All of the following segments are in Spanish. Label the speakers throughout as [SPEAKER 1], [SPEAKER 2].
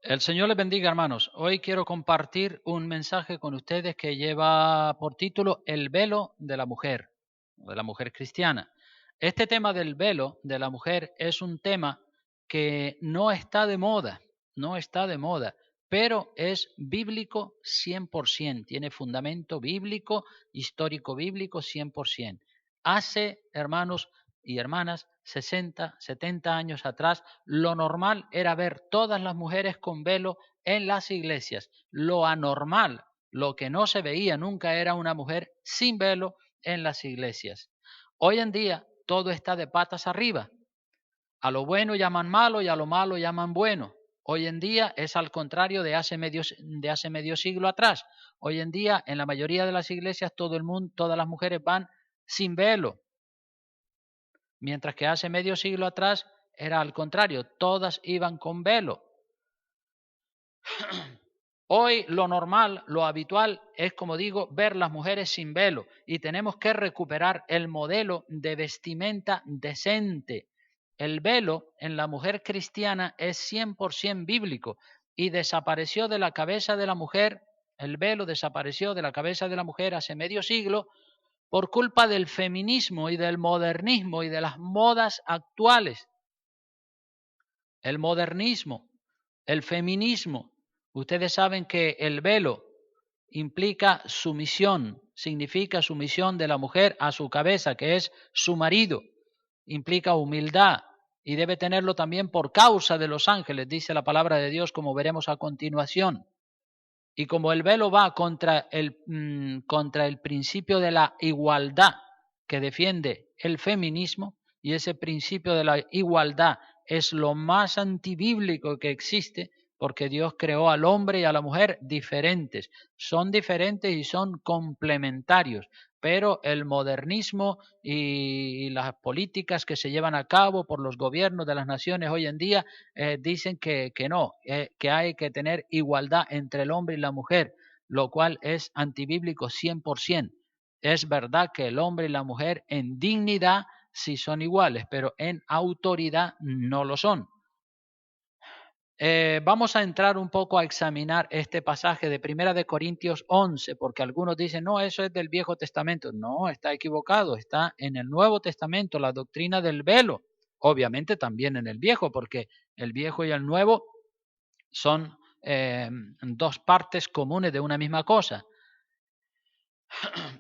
[SPEAKER 1] El Señor les bendiga, hermanos. Hoy quiero compartir un mensaje con ustedes que lleva por título El velo de la mujer, o de la mujer cristiana. Este tema del velo de la mujer es un tema que no está de moda, no está de moda, pero es bíblico 100%, tiene fundamento bíblico, histórico bíblico 100%. Hace, hermanos y hermanas, 60, 70 años atrás, lo normal era ver todas las mujeres con velo en las iglesias. Lo anormal, lo que no se veía nunca era una mujer sin velo en las iglesias. Hoy en día todo está de patas arriba. A lo bueno llaman malo y a lo malo llaman bueno. Hoy en día es al contrario de hace medio siglo atrás. Hoy en día en la mayoría de las iglesias todo el mundo, todas las mujeres van sin velo. Mientras que hace medio siglo atrás era al contrario, todas iban con velo. Hoy lo normal, lo habitual es, como digo, ver las mujeres sin velo y tenemos que recuperar el modelo de vestimenta decente. El velo en la mujer cristiana es 100% bíblico y desapareció de la cabeza de la mujer, el velo desapareció de la cabeza de la mujer hace medio siglo por culpa del feminismo y del modernismo y de las modas actuales. El modernismo, el feminismo. Ustedes saben que el velo implica sumisión, significa sumisión de la mujer a su cabeza, que es su marido. Implica humildad y debe tenerlo también por causa de los ángeles, dice la palabra de Dios, como veremos a continuación. Y como el velo va contra el principio de la igualdad que defiende el feminismo, y ese principio de la igualdad es lo más antibíblico que existe, porque Dios creó al hombre y a la mujer diferentes. Son diferentes y son complementarios, pero el modernismo y las políticas que se llevan a cabo por los gobiernos de las naciones hoy en día dicen que no, que hay que tener igualdad entre el hombre y la mujer, lo cual es antibíblico 100%. Es verdad que el hombre y la mujer en dignidad sí son iguales, pero en autoridad no lo son. Vamos a entrar un poco a examinar este pasaje de Primera de Corintios 11, porque algunos dicen, no, eso es del Viejo Testamento. No, está equivocado, está en el Nuevo Testamento, la doctrina del velo. Obviamente también en el Viejo, porque el Viejo y el Nuevo son dos partes comunes de una misma cosa.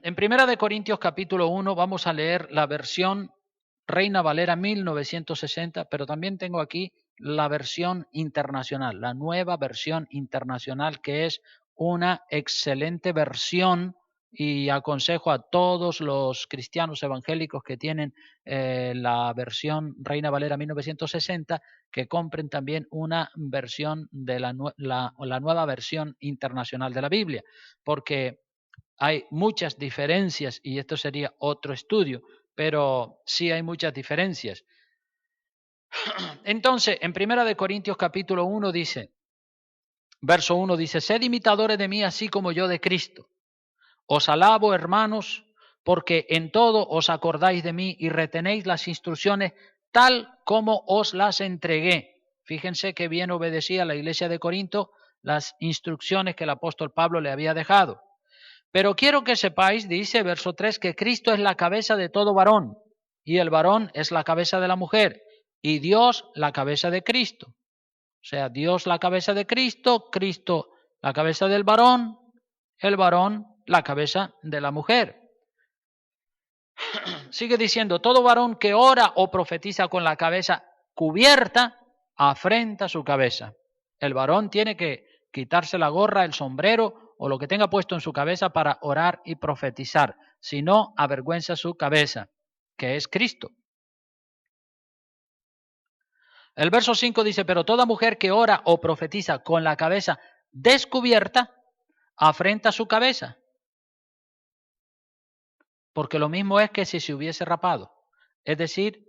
[SPEAKER 1] En Primera de Corintios capítulo 1 vamos a leer la versión Reina Valera 1960, pero también tengo aquí la versión internacional, la nueva versión internacional, que es una excelente versión, y aconsejo a todos los cristianos evangélicos que tienen la versión Reina Valera 1960 que compren también una versión de la nueva versión internacional de la Biblia, porque hay muchas diferencias y esto sería otro estudio, pero sí hay muchas diferencias. Entonces, en Primera de Corintios capítulo 1 dice, verso 1 dice, sed imitadores de mí así como yo de Cristo. Os alabo, hermanos, porque en todo os acordáis de mí y retenéis las instrucciones tal como os las entregué. Fíjense que bien obedecía la iglesia de Corinto las instrucciones que el apóstol Pablo le había dejado. Pero quiero que sepáis, dice verso 3, que Cristo es la cabeza de todo varón, y el varón es la cabeza de la mujer, y Dios la cabeza de Cristo. O sea, Dios la cabeza de Cristo, Cristo la cabeza del varón, el varón la cabeza de la mujer. Sigue diciendo, todo varón que ora o profetiza con la cabeza cubierta, afrenta su cabeza. El varón tiene que quitarse la gorra, el sombrero o lo que tenga puesto en su cabeza para orar y profetizar. Si no, avergüenza su cabeza, que es Cristo. El verso 5 dice, pero toda mujer que ora o profetiza con la cabeza descubierta, afrenta su cabeza. Porque lo mismo es que si se hubiese rapado. Es decir,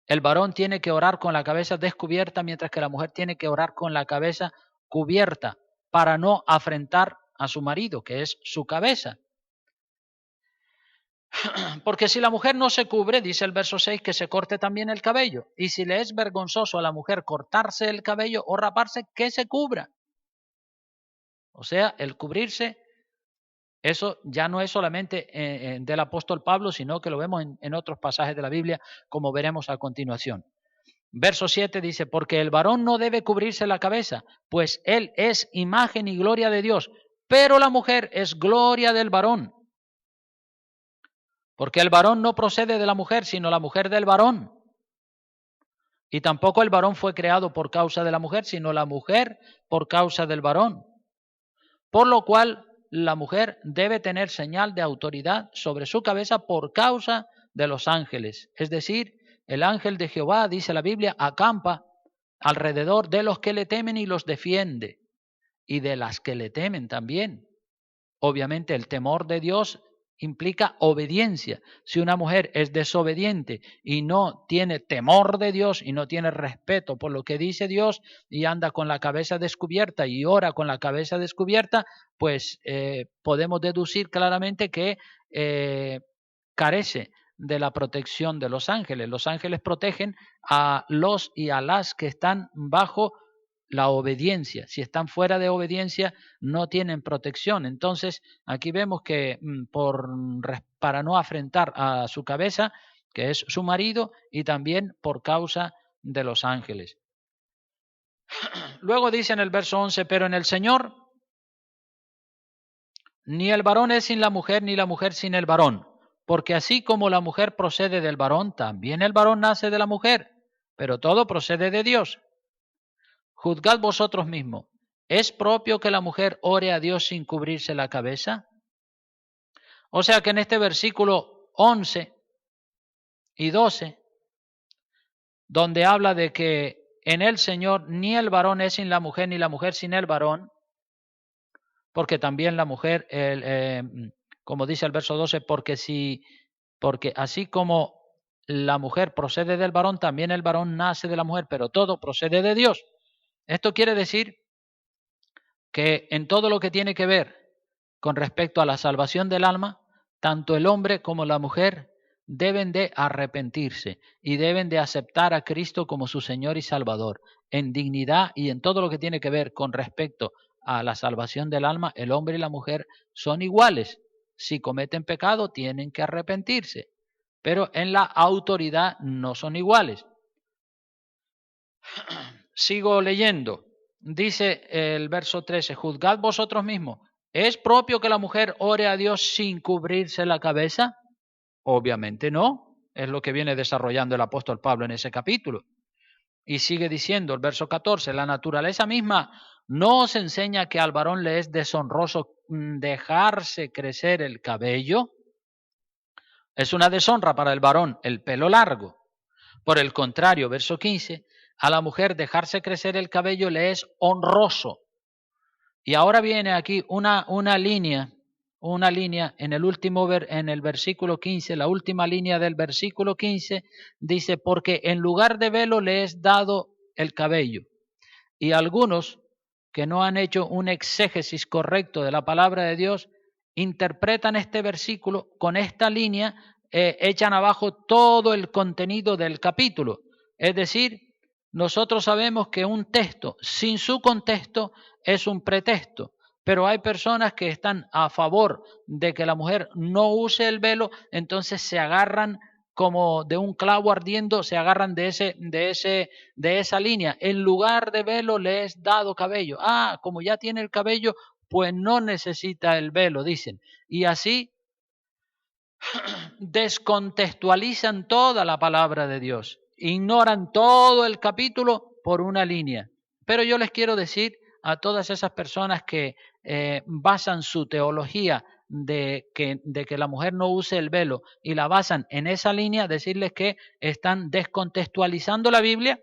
[SPEAKER 1] el varón tiene que orar con la cabeza descubierta, mientras que la mujer tiene que orar con la cabeza cubierta para no afrentar a su marido, que es su cabeza. Porque si la mujer no se cubre, dice el verso 6, que se corte también el cabello. Y si le es vergonzoso a la mujer cortarse el cabello o raparse, que se cubra. O sea, el cubrirse, eso ya no es solamente del apóstol Pablo, sino que lo vemos en otros pasajes de la Biblia, como veremos a continuación. Verso 7 dice, porque el varón no debe cubrirse la cabeza, pues él es imagen y gloria de Dios, pero la mujer es gloria del varón. Porque el varón no procede de la mujer, sino la mujer del varón. Y tampoco el varón fue creado por causa de la mujer, sino la mujer por causa del varón. Por lo cual, la mujer debe tener señal de autoridad sobre su cabeza por causa de los ángeles. Es decir, el ángel de Jehová, dice la Biblia, acampa alrededor de los que le temen y los defiende. Y de las que le temen también. Obviamente el temor de Dios implica obediencia. Si una mujer es desobediente y no tiene temor de Dios y no tiene respeto por lo que dice Dios y anda con la cabeza descubierta y ora con la cabeza descubierta, pues podemos deducir claramente que carece de la protección de los ángeles. Los ángeles protegen a los y a las que están bajo la obediencia. Si están fuera de obediencia, no tienen protección. Entonces, aquí vemos que para no afrentar a su cabeza, que es su marido, y también por causa de los ángeles. Luego dice en el verso 11, pero en el Señor, ni el varón es sin la mujer, ni la mujer sin el varón. Porque así como la mujer procede del varón, también el varón nace de la mujer. Pero todo procede de Dios. Juzgad vosotros mismos, ¿es propio que la mujer ore a Dios sin cubrirse la cabeza? O sea que en este versículo 11 y 12, donde habla de que en el Señor ni el varón es sin la mujer, ni la mujer sin el varón, porque también la mujer, como dice el verso 12, porque así como la mujer procede del varón, también el varón nace de la mujer, pero todo procede de Dios. Esto quiere decir que en todo lo que tiene que ver con respecto a la salvación del alma, tanto el hombre como la mujer deben de arrepentirse y deben de aceptar a Cristo como su Señor y Salvador. En dignidad y en todo lo que tiene que ver con respecto a la salvación del alma, el hombre y la mujer son iguales. Si cometen pecado, tienen que arrepentirse, pero en la autoridad no son iguales. Sigo leyendo. Dice el verso 13, juzgad vosotros mismos. ¿Es propio que la mujer ore a Dios sin cubrirse la cabeza? Obviamente no. Es lo que viene desarrollando el apóstol Pablo en ese capítulo. Y sigue diciendo el verso 14, la naturaleza misma no os enseña que al varón le es deshonroso dejarse crecer el cabello. Es una deshonra para el varón el pelo largo. Por el contrario, verso 15, a la mujer dejarse crecer el cabello le es honroso. Y ahora viene aquí una línea en el versículo 15, la última línea del versículo 15, dice, porque en lugar de velo le es dado el cabello. Y algunos que no han hecho un exégesis correcto de la palabra de Dios, interpretan este versículo con esta línea, echan abajo todo el contenido del capítulo. Es decir, nosotros sabemos que un texto sin su contexto es un pretexto, pero hay personas que están a favor de que la mujer no use el velo, entonces se agarran como de un clavo ardiendo, se agarran de esa línea. En lugar de velo le es dado cabello. Ah, como ya tiene el cabello, pues no necesita el velo, dicen. Y así descontextualizan toda la palabra de Dios. Ignoran todo el capítulo por una línea. Pero yo les quiero decir a todas esas personas que basan su teología de que la mujer no use el velo y la basan en esa línea, decirles que están descontextualizando la Biblia,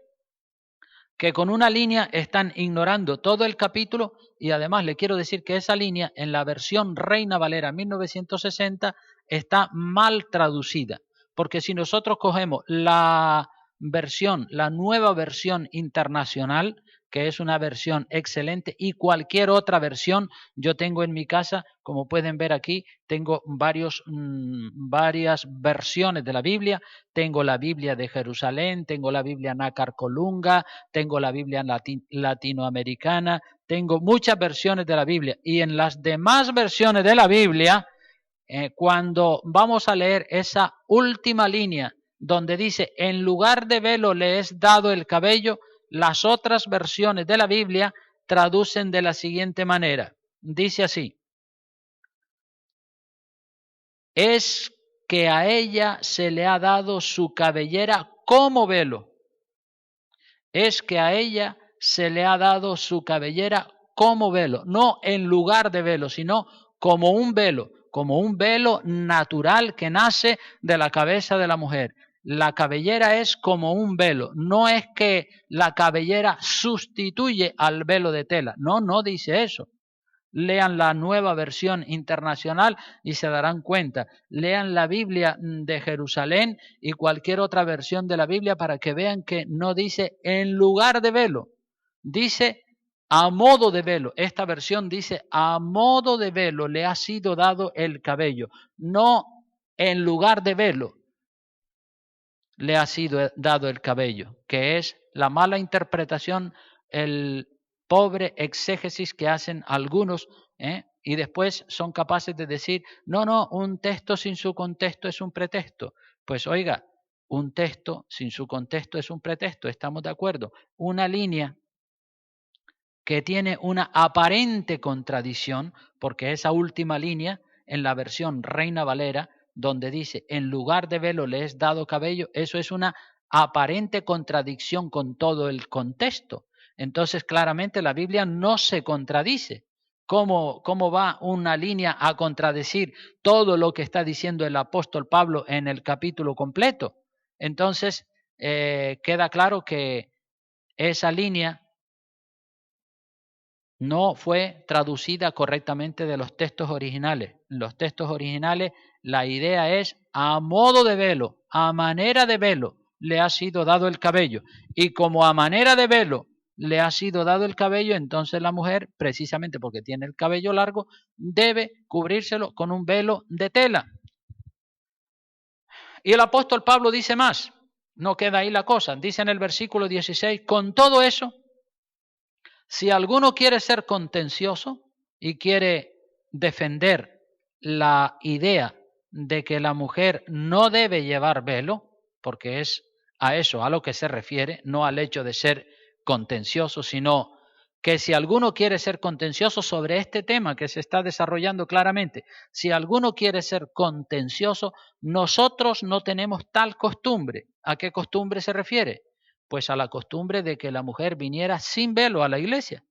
[SPEAKER 1] que con una línea están ignorando todo el capítulo, y además le quiero decir que esa línea en la versión Reina Valera 1960 está mal traducida, porque si nosotros cogemos la nueva versión internacional, que es una versión excelente, y cualquier otra versión. Yo tengo en mi casa, como pueden ver aquí, tengo varias versiones de la Biblia. Tengo la Biblia de Jerusalén, tengo la Biblia Nácar Colunga, tengo la Biblia latinoamericana, tengo muchas versiones de la Biblia. Y en las demás versiones de la Biblia, cuando vamos a leer esa última línea donde dice, en lugar de velo le es dado el cabello, las otras versiones de la Biblia traducen de la siguiente manera. Dice así: es que a ella se le ha dado su cabellera como velo. Es que a ella se le ha dado su cabellera como velo, no en lugar de velo, sino como un velo natural que nace de la cabeza de la mujer. La cabellera es como un velo, no es que la cabellera sustituye al velo de tela, no dice eso. Lean la Nueva Versión Internacional y se darán cuenta. Lean la Biblia de Jerusalén y cualquier otra versión de la Biblia para que vean que no dice en lugar de velo, dice a modo de velo. Esta versión dice a modo de velo le ha sido dado el cabello, no en lugar de velo le ha sido dado el cabello, que es la mala interpretación, el pobre exégesis que hacen algunos, y después son capaces de decir, no, un texto sin su contexto es un pretexto. Pues oiga, un texto sin su contexto es un pretexto, estamos de acuerdo. Una línea que tiene una aparente contradicción, porque esa última línea en la versión Reina Valera, donde dice, en lugar de velo le es dado cabello, eso es una aparente contradicción con todo el contexto. Entonces, claramente la Biblia no se contradice. ¿Cómo va una línea a contradecir todo lo que está diciendo el apóstol Pablo en el capítulo completo? Entonces, queda claro que esa línea no fue traducida correctamente de los textos originales. En los textos originales la idea es a modo de velo, a manera de velo le ha sido dado el cabello. Y como a manera de velo le ha sido dado el cabello, entonces la mujer, precisamente porque tiene el cabello largo, debe cubrírselo con un velo de tela. Y el apóstol Pablo dice más, no queda ahí la cosa, dice en el versículo 16, con todo eso, si alguno quiere ser contencioso y quiere defender la idea de que la mujer no debe llevar velo, porque es a eso a lo que se refiere, no al hecho de ser contencioso, sino que si alguno quiere ser contencioso sobre este tema que se está desarrollando claramente, si alguno quiere ser contencioso, nosotros no tenemos tal costumbre. ¿A qué costumbre se refiere? Pues a la costumbre de que la mujer viniera sin velo a la iglesia.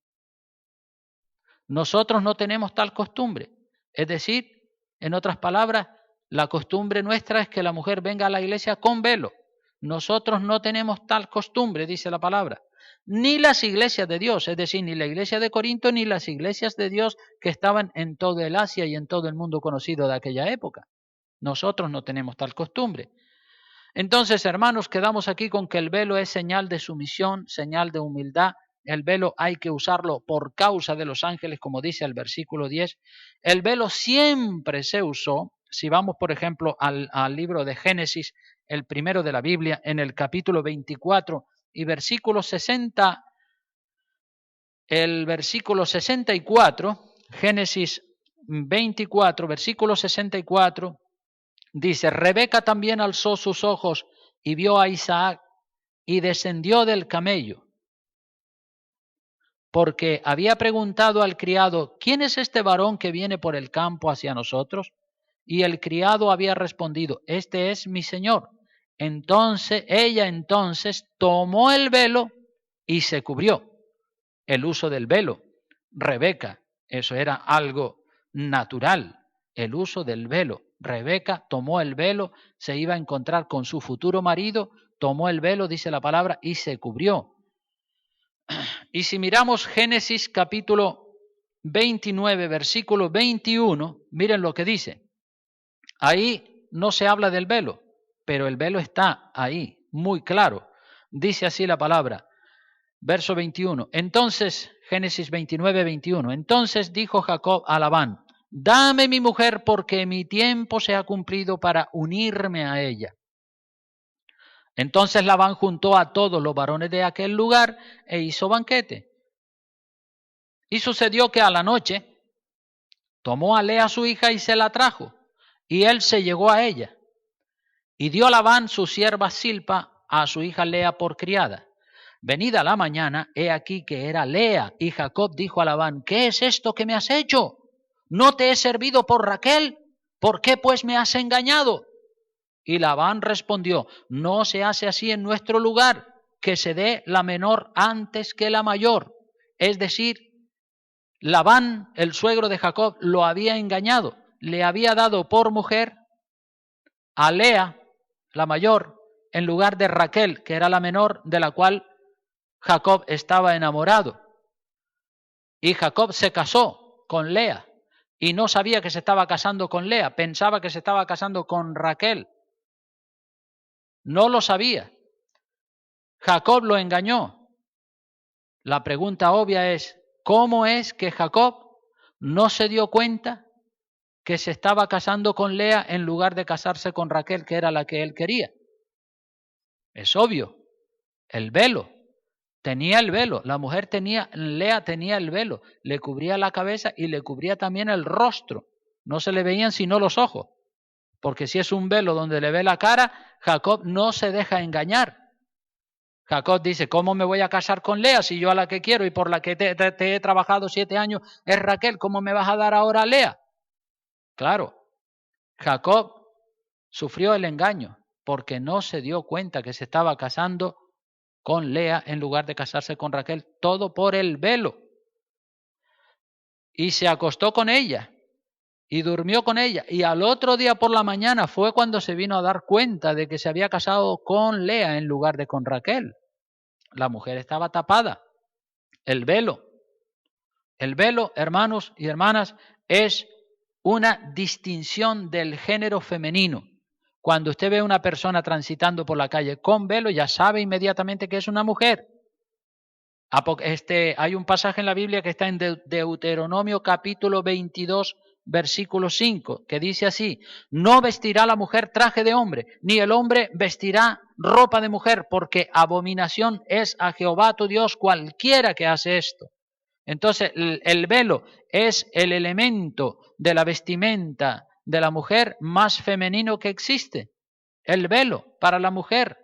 [SPEAKER 1] Nosotros no tenemos tal costumbre. Es decir, en otras palabras, la costumbre nuestra es que la mujer venga a la iglesia con velo. Nosotros no tenemos tal costumbre, dice la palabra. Ni las iglesias de Dios, es decir, ni la iglesia de Corinto, ni las iglesias de Dios que estaban en todo el Asia y en todo el mundo conocido de aquella época. Nosotros no tenemos tal costumbre. Entonces, hermanos, quedamos aquí con que el velo es señal de sumisión, señal de humildad. El velo hay que usarlo por causa de los ángeles, como dice el versículo 10. El velo siempre se usó. Si vamos, por ejemplo, al libro de Génesis, el primero de la Biblia, en el capítulo 24 y versículo 60, el versículo 64, Génesis 24, versículo 64, dice, Rebeca también alzó sus ojos y vio a Isaac y descendió del camello, porque había preguntado al criado, ¿quién es este varón que viene por el campo hacia nosotros? Y el criado había respondido, este es mi señor. Ella tomó el velo y se cubrió. El uso del velo. Rebeca, eso era algo natural, el uso del velo. Rebeca tomó el velo, se iba a encontrar con su futuro marido, tomó el velo, dice la palabra, y se cubrió. Y si miramos Génesis capítulo 29, versículo 21, miren lo que dice. Ahí no se habla del velo, pero el velo está ahí, muy claro. Dice así la palabra. verso 21. Entonces, Génesis 29, 21. Entonces dijo Jacob a Labán: dame mi mujer porque mi tiempo se ha cumplido para unirme a ella. Entonces Labán juntó a todos los varones de aquel lugar e hizo banquete. Y sucedió que a la noche tomó a Lea su hija y se la trajo, y él se llegó a ella. Y dio Labán su sierva Silpa a su hija Lea por criada. Venida la mañana, he aquí que era Lea, y Jacob dijo a Labán: ¿qué es esto que me has hecho? ¿No te he servido por Raquel? ¿Por qué pues me has engañado? Y Labán respondió: no se hace así en nuestro lugar, que se dé la menor antes que la mayor. Es decir, Labán, el suegro de Jacob, lo había engañado, le había dado por mujer a Lea, la mayor, en lugar de Raquel, que era la menor, de la cual Jacob estaba enamorado. Y Jacob se casó con Lea y no sabía que se estaba casando con Lea, pensaba que se estaba casando con Raquel. No lo sabía. Jacob lo engañó. La pregunta obvia es: ¿cómo es que Jacob no se dio cuenta que se estaba casando con Lea en lugar de casarse con Raquel, que era la que él quería? Es obvio, el velo. Tenía el velo, la mujer tenía, Lea tenía el velo, le cubría la cabeza y le cubría también el rostro. No se le veían sino los ojos, porque si es un velo donde le ve la cara, Jacob no se deja engañar. Jacob dice: ¿cómo me voy a casar con Lea si yo a la que quiero y por la que te he trabajado 7 años es Raquel? ¿Cómo me vas a dar ahora a Lea? Claro, Jacob sufrió el engaño porque no se dio cuenta que se estaba casando con Lea en lugar de casarse con Raquel, todo por el velo. Y se acostó con ella y durmió con ella. Y al otro día por la mañana fue cuando se vino a dar cuenta de que se había casado con Lea en lugar de con Raquel. La mujer estaba tapada. El velo, hermanos y hermanas, es una distinción del género femenino. Cuando usted ve a una persona transitando por la calle con velo, ya sabe inmediatamente que es una mujer. Hay un pasaje en la Biblia que está en Deuteronomio capítulo 22, versículo 5, que dice así: no vestirá la mujer traje de hombre, ni el hombre vestirá ropa de mujer, porque abominación es a Jehová tu Dios cualquiera que hace esto. Entonces, el velo es el elemento de la vestimenta de la mujer más femenino que existe. El velo para la mujer.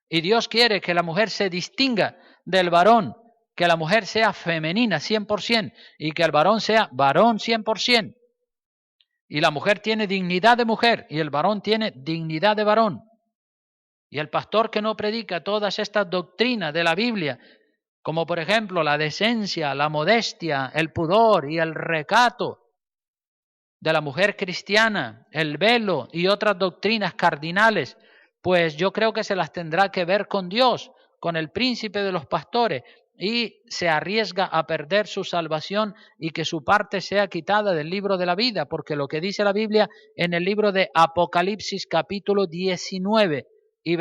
[SPEAKER 1] Y Dios quiere que la mujer se distinga del varón, que la mujer sea femenina 100% y que el varón sea varón 100%. Y la mujer tiene dignidad de mujer y el varón tiene dignidad de varón. Y el pastor que no predica todas estas doctrinas de la Biblia, como por ejemplo la decencia, la modestia, el pudor y el recato de la mujer cristiana, el velo y otras doctrinas cardinales, pues yo creo que se las tendrá que ver con Dios, con el príncipe de los pastores, y se arriesga a perder su salvación y que su parte sea quitada del libro de la vida, porque lo que dice la Biblia en el libro de Apocalipsis capítulo 19 y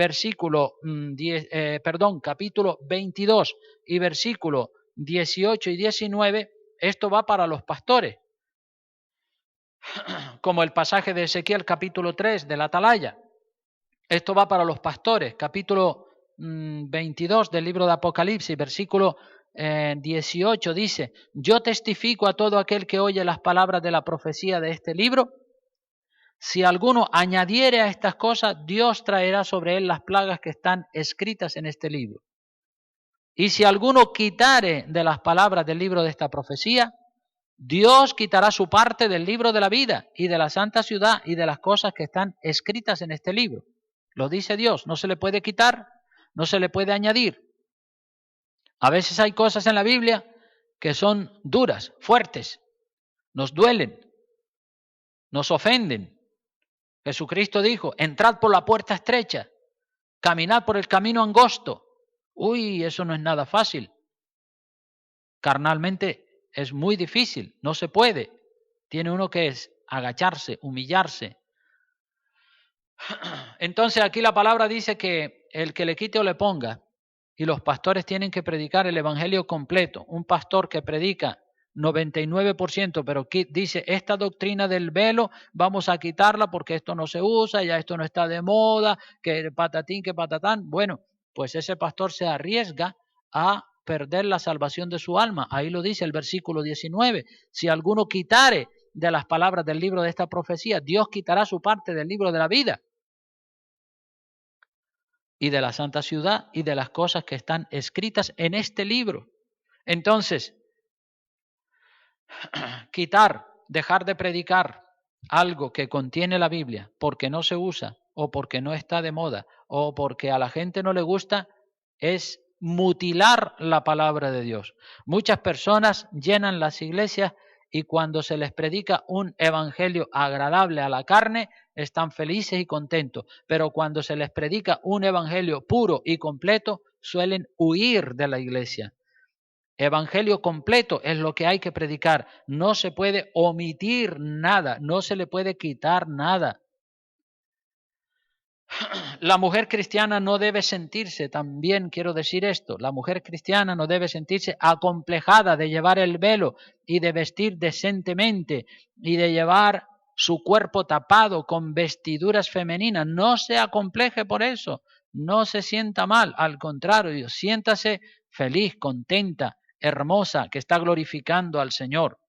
[SPEAKER 1] capítulo 22 y versículo 18 y 19, esto va para los pastores, como el pasaje de Ezequiel capítulo 3 de la Atalaya. Esto va para los pastores, capítulo 22 del libro de Apocalipsis, versículo 18 dice: yo testifico a todo aquel que oye las palabras de la profecía de este libro. Si alguno añadiere a estas cosas, Dios traerá sobre él las plagas que están escritas en este libro. Y si alguno quitare de las palabras del libro de esta profecía, Dios quitará su parte del libro de la vida y de la santa ciudad y de las cosas que están escritas en este libro. Lo dice Dios, no se le puede quitar, no se le puede añadir. A veces hay cosas en la Biblia que son duras, fuertes, nos duelen, nos ofenden. Jesucristo dijo: entrad por la puerta estrecha, caminad por el camino angosto. Uy, eso no es nada fácil. Carnalmente es muy difícil, no se puede. Tiene uno que agacharse, humillarse. Entonces aquí la palabra dice que el que le quite o le ponga, y los pastores tienen que predicar el evangelio completo. Un pastor que predica 99%, pero dice, esta doctrina del velo vamos a quitarla porque esto no se usa, ya esto no está de moda, que patatín, que patatán. Bueno, pues ese pastor se arriesga a perder la salvación de su alma. Ahí lo dice el versículo 19. Si alguno quitare de las palabras del libro de esta profecía, Dios quitará su parte del libro de la vida y de la santa ciudad y de las cosas que están escritas en este libro. Entonces, quitar, dejar de predicar algo que contiene la Biblia porque no se usa o porque no está de moda o porque a la gente no le gusta es mutilar la palabra de Dios. Muchas personas llenan las iglesias y cuando se les predica un evangelio agradable a la carne, están felices y contentos, pero cuando se les predica un evangelio puro y completo, suelen huir de la iglesia. Evangelio completo es lo que hay que predicar. No se puede omitir nada, no se le puede quitar nada. La mujer cristiana no debe sentirse, también quiero decir esto, la mujer cristiana no debe sentirse acomplejada de llevar el velo y de vestir decentemente y de llevar su cuerpo tapado con vestiduras femeninas. No se acompleje por eso, no se sienta mal, al contrario, siéntase feliz, contenta, hermosa, que está glorificando al Señor.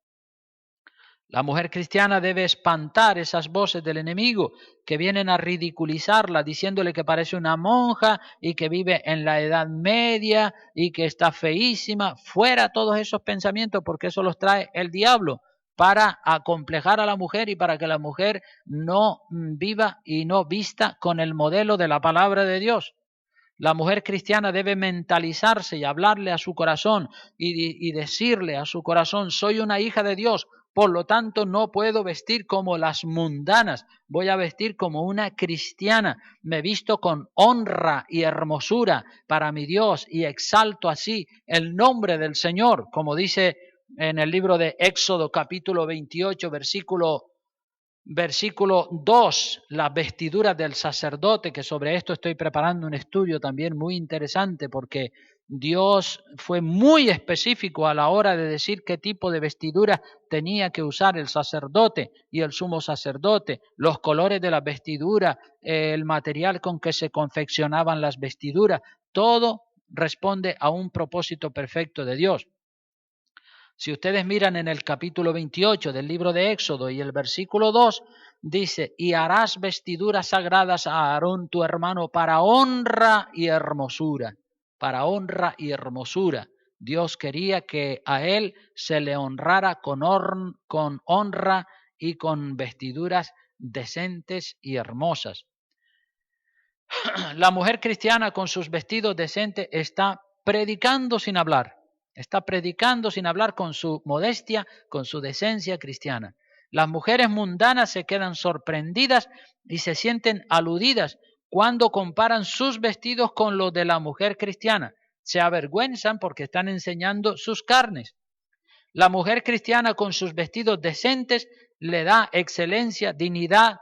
[SPEAKER 1] La mujer cristiana debe espantar esas voces del enemigo que vienen a ridiculizarla, diciéndole que parece una monja y que vive en la Edad Media y que está feísima. Fuera todos esos pensamientos, porque eso los trae el diablo para acomplejar a la mujer y para que la mujer no viva y no vista con el modelo de la palabra de Dios. La mujer cristiana debe mentalizarse y hablarle a su corazón y decirle a su corazón, soy una hija de Dios, por lo tanto no puedo vestir como las mundanas, voy a vestir como una cristiana, me visto con honra y hermosura para mi Dios y exalto así el nombre del Señor, como dice en el libro de Éxodo capítulo 28, Versículo 2, las vestiduras del sacerdote, que sobre esto estoy preparando un estudio también muy interesante porque Dios fue muy específico a la hora de decir qué tipo de vestidura tenía que usar el sacerdote y el sumo sacerdote, los colores de las vestiduras, el material con que se confeccionaban las vestiduras, todo responde a un propósito perfecto de Dios. Si ustedes miran en el capítulo 28 del libro de Éxodo y el versículo 2, dice, y harás vestiduras sagradas a Aarón tu hermano para honra y hermosura. Para honra y hermosura. Dios quería que a él se le honrara con honra y con vestiduras decentes y hermosas. La mujer cristiana con sus vestidos decentes está predicando sin hablar. Está predicando sin hablar con su modestia, con su decencia cristiana. Las mujeres mundanas se quedan sorprendidas y se sienten aludidas cuando comparan sus vestidos con los de la mujer cristiana. Se avergüenzan porque están enseñando sus carnes. La mujer cristiana con sus vestidos decentes le da excelencia, dignidad,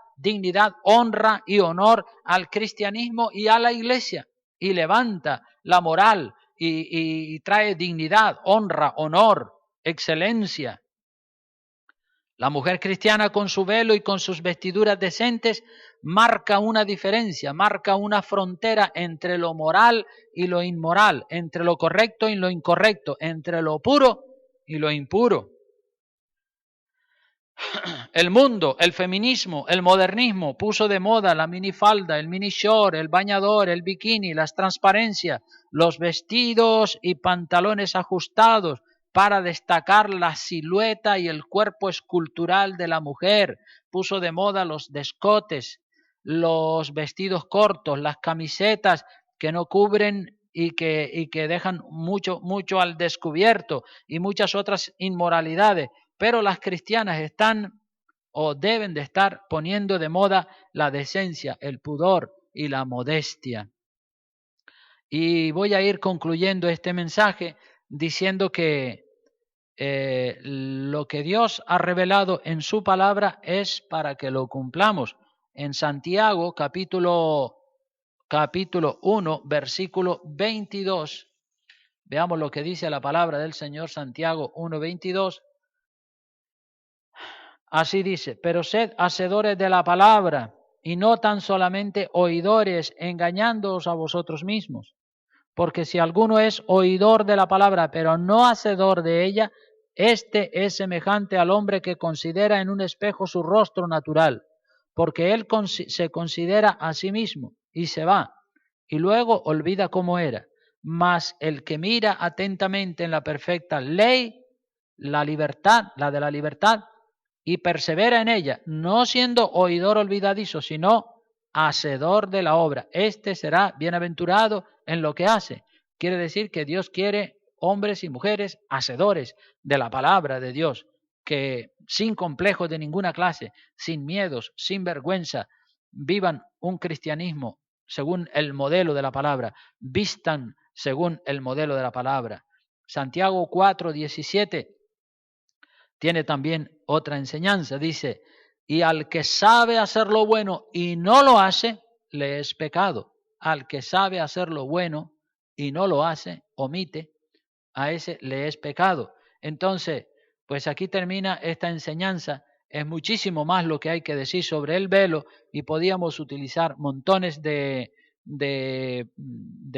[SPEAKER 1] honra y honor al cristianismo y a la iglesia y levanta la moral y trae dignidad, honra, honor, excelencia. La mujer cristiana con su velo y con sus vestiduras decentes marca una diferencia, marca una frontera entre lo moral y lo inmoral, entre lo correcto y lo incorrecto, entre lo puro y lo impuro. El mundo, el feminismo, el modernismo puso de moda la minifalda, el mini short, el bañador, el bikini, las transparencias, los vestidos y pantalones ajustados para destacar la silueta y el cuerpo escultural de la mujer. Puso de moda los descotes, los vestidos cortos, las camisetas que no cubren y que dejan mucho al descubierto y muchas otras inmoralidades. Pero las cristianas están o deben de estar poniendo de moda la decencia, el pudor y la modestia. Y voy a ir concluyendo este mensaje diciendo que lo que Dios ha revelado en su palabra es para que lo cumplamos. En Santiago capítulo capítulo 1, versículo 22. Veamos lo que dice la palabra del Señor, Santiago 1:22. Así dice, pero sed hacedores de la palabra y no tan solamente oidores, engañándoos a vosotros mismos. Porque si alguno es oidor de la palabra, pero no hacedor de ella, este es semejante al hombre que considera en un espejo su rostro natural, porque él se considera a sí mismo y se va, y luego olvida cómo era. Mas el que mira atentamente en la perfecta ley, la libertad, la de la libertad, y persevera en ella, no siendo oidor olvidadizo, sino hacedor de la obra, este será bienaventurado en lo que hace. Quiere decir que Dios quiere hombres y mujeres hacedores de la palabra de Dios, que sin complejos de ninguna clase, sin miedos, sin vergüenza, vivan un cristianismo según el modelo de la palabra, vistan según el modelo de la palabra. Santiago 4:17 tiene también otra enseñanza. Dice, y al que sabe hacer lo bueno y no lo hace, le es pecado. Al que sabe hacer lo bueno y no lo hace, omite, a ese le es pecado. Entonces, pues aquí termina esta enseñanza. Es muchísimo más lo que hay que decir sobre el velo y podíamos utilizar montones de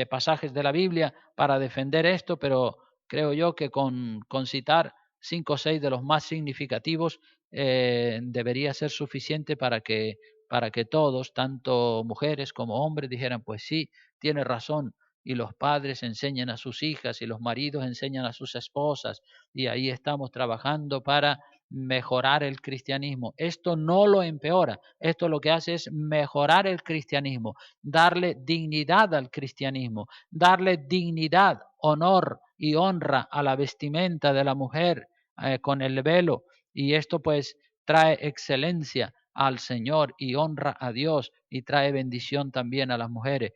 [SPEAKER 1] pasajes de la Biblia para defender esto, pero creo yo que con citar 5 o 6 de los más significativos debería ser suficiente para que todos, tanto mujeres como hombres, dijeran, pues sí, tiene razón, y los padres enseñan a sus hijas y los maridos enseñan a sus esposas, y ahí estamos trabajando para mejorar el cristianismo. Esto no lo empeora, esto lo que hace es mejorar el cristianismo, darle dignidad al cristianismo, darle dignidad, honor y honra a la vestimenta de la mujer con el velo, y esto pues trae excelencia al Señor y honra a Dios y trae bendición también a las mujeres.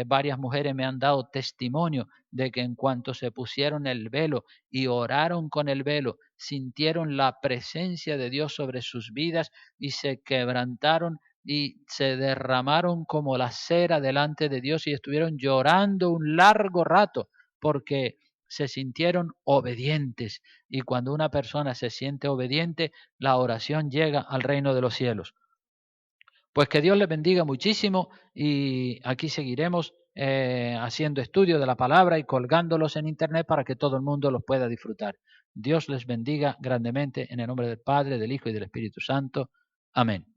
[SPEAKER 1] Varias mujeres me han dado testimonio de que en cuanto se pusieron el velo y oraron con el velo, sintieron la presencia de Dios sobre sus vidas y se quebrantaron y se derramaron como la cera delante de Dios y estuvieron llorando un largo rato porque se sintieron obedientes. Y cuando una persona se siente obediente, la oración llega al reino de los cielos. Pues que Dios les bendiga muchísimo y aquí seguiremos haciendo estudio de la palabra y colgándolos en internet para que todo el mundo los pueda disfrutar. Dios les bendiga grandemente en el nombre del Padre, del Hijo y del Espíritu Santo. Amén.